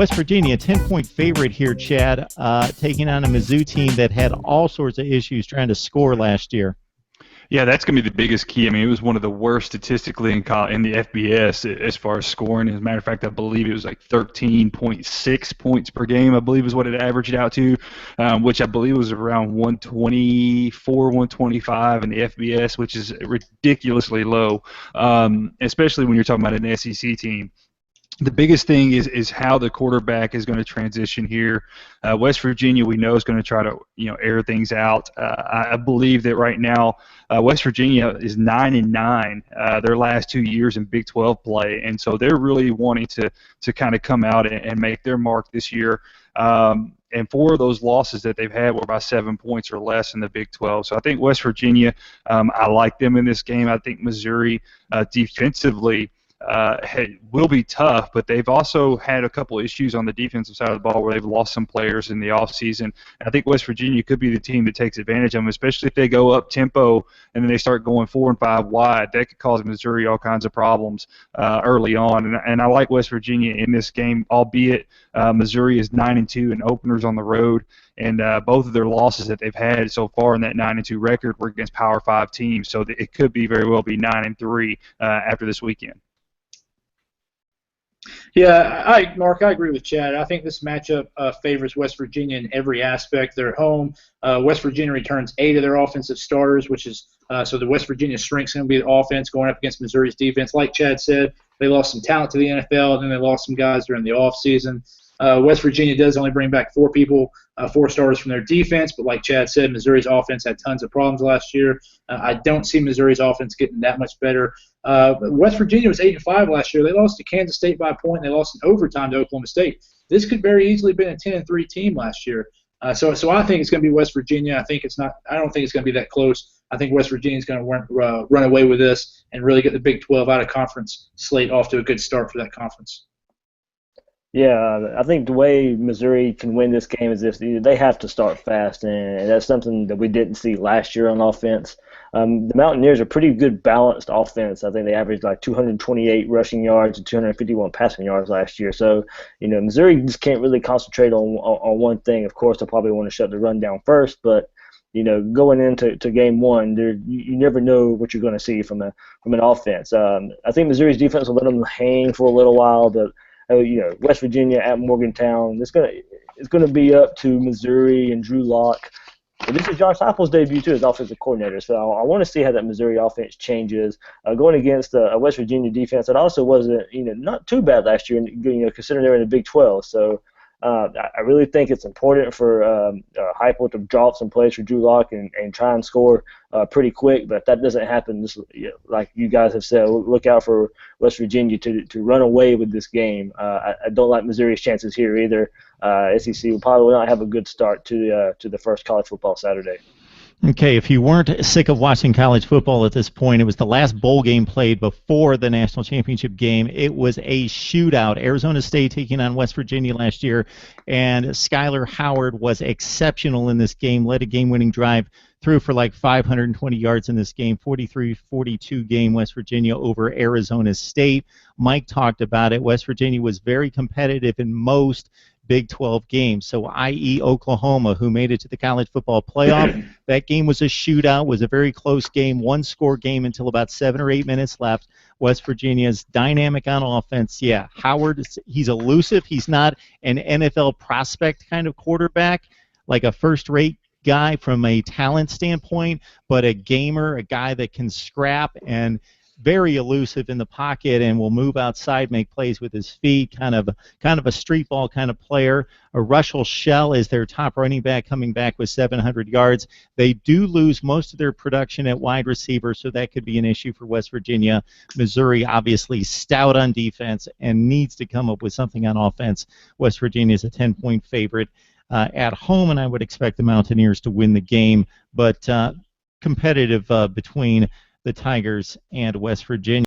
West Virginia, 10-point favorite here, Chad, taking on a Mizzou team that had all sorts of issues trying to score last year. Yeah, that's going to be the biggest key. I mean, it was one of the worst statistically in the FBS as far as scoring. As a matter of fact, I believe it was like 13.6 points per game, I believe is what it averaged out to, which I believe was around 124, 125 in the FBS, which is ridiculously low, especially when you're talking about an SEC team. The biggest thing is how the quarterback is going to transition here. West Virginia, we know, is going to try to air things out. I believe that right now West Virginia is 9-9 their last 2 years in Big 12 play, and so they're really wanting to kind of come out and make their mark this year. And 4 of those losses that they've had were by 7 points or less in the Big 12. So I think West Virginia, I like them in this game. I think Missouri defensively will be tough, but they've also had a couple issues on the defensive side of the ball where they've lost some players in the offseason. I think West Virginia could be the team that takes advantage of them, especially if they go up tempo and then they start going 4 and 5 wide. That could cause Missouri all kinds of problems early on. And I like West Virginia in this game, albeit Missouri is 9-2 in openers on the road. And both of their losses that they've had so far in that 9-2 record were against Power 5 teams. So it could be very well be 9-3 after this weekend. Yeah, Mark, I agree with Chad. I think this matchup favors West Virginia in every aspect. They're at home. West Virginia returns 8 of their offensive starters, which is so the West Virginia strength's going to be the offense going up against Missouri's defense. Like Chad said, they lost some talent to the NFL, and then they lost some guys during the offseason. West Virginia does only bring back 4 people, 4 starters from their defense, but like Chad said, Missouri's offense had tons of problems last year. I don't see Missouri's offense getting that much better. West Virginia was 8-5 last year. They lost to Kansas State by a point, and they lost in overtime to Oklahoma State. This could very easily have been a 10-3 team last year. So I think it's going to be West Virginia. I don't think it's going to be that close. I think West Virginia is going to run away with this and really get the Big 12 out of conference slate off to a good start for that conference. Yeah, I think the way Missouri can win this game is if they have to start fast, and that's something that we didn't see last year on offense. The Mountaineers are pretty good balanced offense. I think they averaged like 228 rushing yards and 251 passing yards last year. So, Missouri just can't really concentrate on one thing. Of course, they'll probably want to shut the run down first, but going into game one, you never know what you're going to see from an offense. I think Missouri's defense will let them hang for a little while, but West Virginia at Morgantown, it's gonna be up to Missouri and Drew Lock. But this is Josh Heupel's debut too as offensive coordinator, so I want to see how that Missouri offense changes going against a West Virginia defense that also wasn't not too bad last year, considering they were in the Big 12. So I really think it's important for Heupel to drop some plays for Drew Lock and try and score pretty quick. But if that doesn't happen, like you guys have said, look out for West Virginia to run away with this game. I don't like Missouri's chances here either. SEC will probably not have a good start to the first college football Saturday. Okay, if you weren't sick of watching college football at this point, it was the last bowl game played before the national championship game. It was a shootout. Arizona State taking on West Virginia last year, and Skyler Howard was exceptional in this game, led a game-winning drive, threw for like 520 yards in this game, 43-42 game, West Virginia over Arizona State. Mike talked about it. West Virginia was very competitive in most Big 12 games, so i.e. Oklahoma, who made it to the college football playoff. That game was a shootout, was a very close game, one-score game until about 7 or 8 minutes left. West Virginia's dynamic on offense. Yeah, Howard, he's elusive. He's not an NFL prospect kind of quarterback, like a first-rate guy from a talent standpoint, but a gamer, a guy that can scrap and very elusive in the pocket and will move outside, make plays with his feet, kind of a street ball kind of player. Russell Shell is their top running back, coming back with 700 yards. They do lose most of their production at wide receiver, so that could be an issue for West Virginia. Missouri obviously stout on defense and needs to come up with something on offense. West Virginia is a 10-point favorite at home, and I would expect the Mountaineers to win the game, but competitive between the Tigers and West Virginia.